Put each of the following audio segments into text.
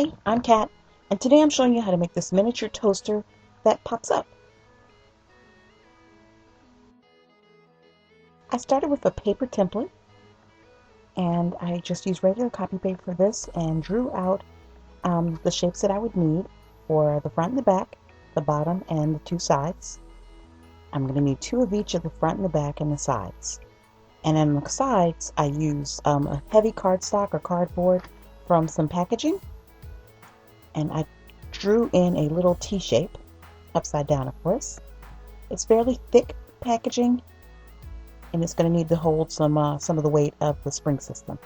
Hi, I'm Kat, and today I'm showing you how to make this miniature toaster that pops up. I started with a paper template, and I just used regular copy paper for this and drew out the shapes that I would need for the front and the back, the bottom, and the two sides. I'm going to need two of each of the front and the back and the sides. And on the sides, I used a heavy cardstock or cardboard from some packaging, and I drew in a little T shape, upside down of course. It's fairly thick packaging, and it's going to need to hold some of the weight of the spring system.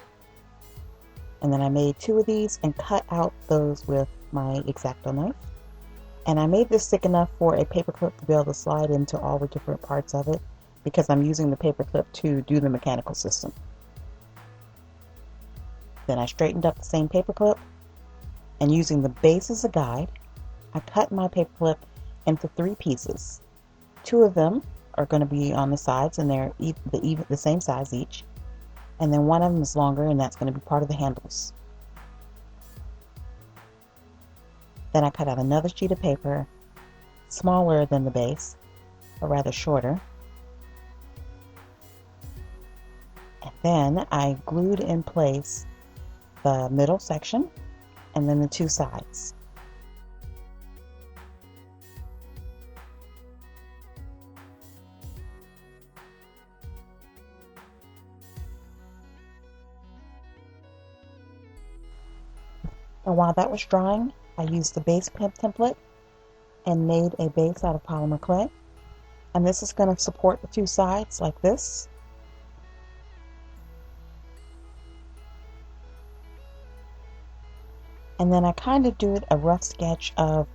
And then I made two of these and cut out those with my X-Acto knife. And I made this thick enough for a paper clip to be able to slide into all the different parts of it, because I'm using the paper clip to do the mechanical system. Then I straightened up the same paper clip, and using the base as a guide, I cut my paper clip into three pieces. Two of them are going to be on the sides, and they're the same size each. And then one of them is longer, and that's going to be part of the handles. Then I cut out another sheet of paper, smaller than the base, or rather shorter. And then I glued in place the middle section and then the two sides. And while that was drying, I used the base template and made a base out of polymer clay. And this is going to support the two sides like this. And then I kind of did a rough sketch of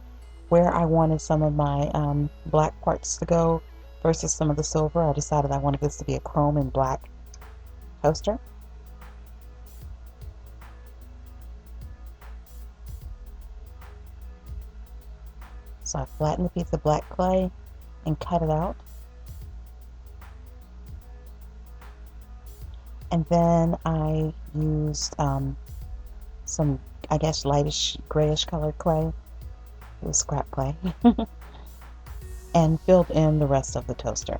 where I wanted some of my black parts to go versus some of the silver. I decided I wanted this to be a chrome and black toaster. So I flattened a piece of black clay and cut it out. And then I used some, I guess, lightish grayish colored clay. It was scrap clay. And filled in the rest of the toaster,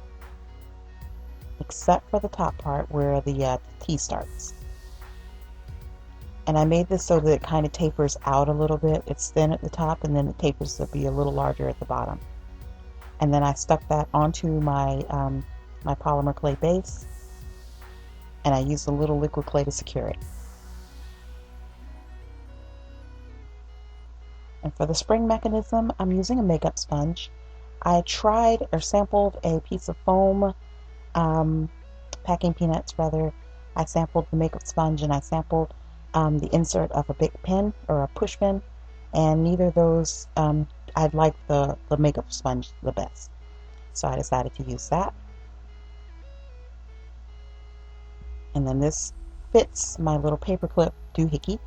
except for the top part where the T starts. And I made this so that it kind of tapers out a little bit. It's thin at the top, and then it tapers to be a little larger at the bottom. And then I stuck that onto my my polymer clay base, and I used a little liquid clay to secure it. And for the spring mechanism, I'm using a makeup sponge. I tried or sampled a piece of foam, packing peanuts rather. I sampled the makeup sponge, and I sampled the insert of a big pen or a push pen, and neither of those, I liked the makeup sponge the best. So I decided to use that. And then this fits my little paperclip doohickey,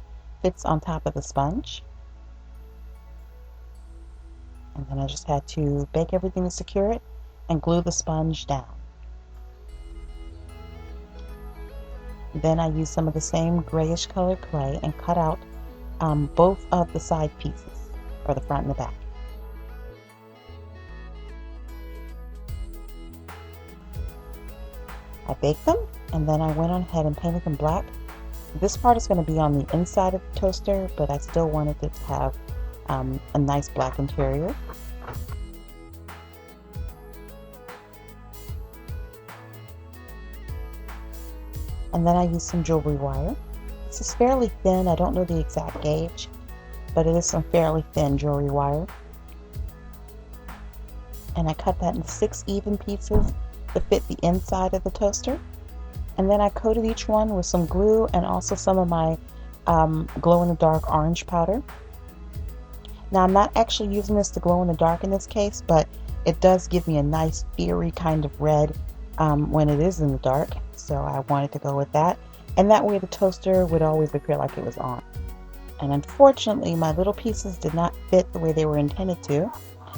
fits on top of the sponge. And then I just had to bake everything to secure it and glue the sponge down. Then I used some of the same grayish colored clay and cut out both of the side pieces, or the front and the back. I baked them, and then I went on ahead and painted them black. This part is going to be on the inside of the toaster, but I still wanted it to have a nice black interior. And then I used some jewelry wire. This is fairly thin. I don't know the exact gauge, but it is some fairly thin jewelry wire. And I cut that in 6 even pieces to fit the inside of the toaster. And then I coated each one with some glue and also some of my glow-in-the-dark orange powder. Now, I'm not actually using this to glow in the dark in this case, but it does give me a nice fiery kind of red when it is in the dark. So I wanted to go with that, and that way the toaster would always appear like it was on. And unfortunately, my little pieces did not fit the way they were intended to,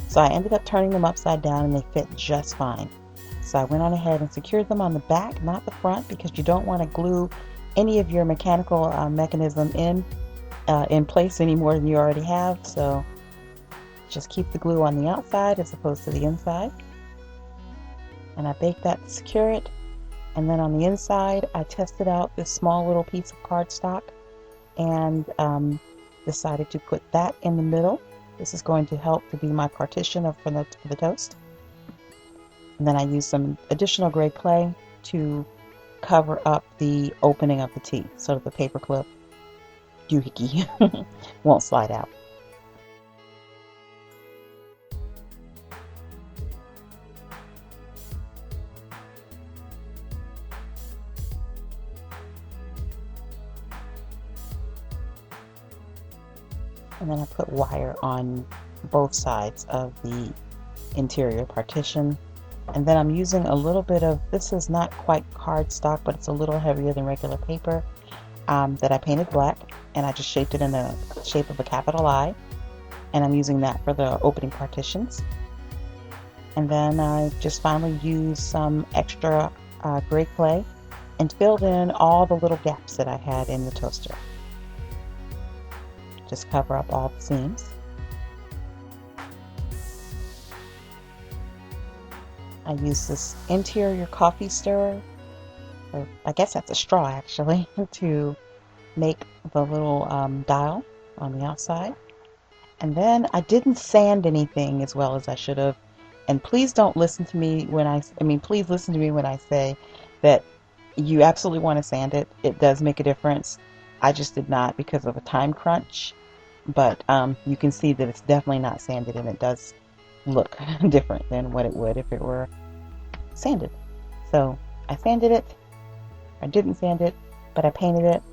so I ended up turning them upside down, and they fit just fine. So I went on ahead and secured them on the back, not the front, because you don't want to glue any of your mechanical mechanism in in place any more than you already have, so just keep the glue on the outside as opposed to the inside. And I bake that to secure it. And then on the inside, I tested out this small little piece of cardstock and decided to put that in the middle. This is going to help to be my partition for the toast. And then I used some additional gray clay to cover up the opening of the T so that the paper clip doohickey won't slide out. And then I put wire on both sides of the interior partition. And then I'm using a little bit of, this is not quite cardstock, but it's a little heavier than regular paper, that I painted black, and I just shaped it in the shape of a capital I. And I'm using that for the opening partitions. And then I just finally used some extra gray clay and filled in all the little gaps that I had in the toaster. Just cover up all the seams. I use this interior coffee stirrer, or I guess that's a straw actually, to make the little dial on the outside. And then I didn't sand anything as well as I should have. And please don't listen to me when please listen to me when I say that you absolutely want to sand it. It does make a difference. I just did not because of a time crunch. But you can see that it's definitely not sanded, and it does look different than what it would if it were sanded. So I sanded it. I didn't sand it, but I painted it.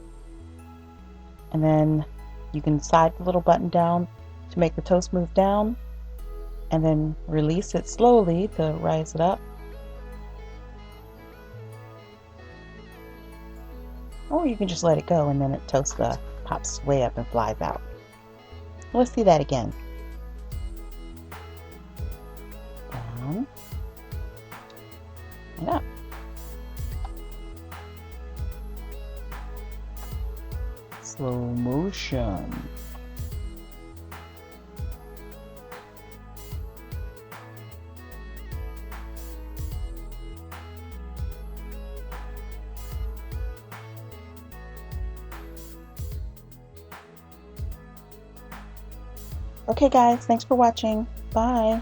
And then you can slide the little button down to make the toast move down, and then release it slowly to rise it up. Or you can just let it go and then it pops way up and flies out. Let's see that again. Down and up. Slow motion. Okay guys, thanks for watching. Bye.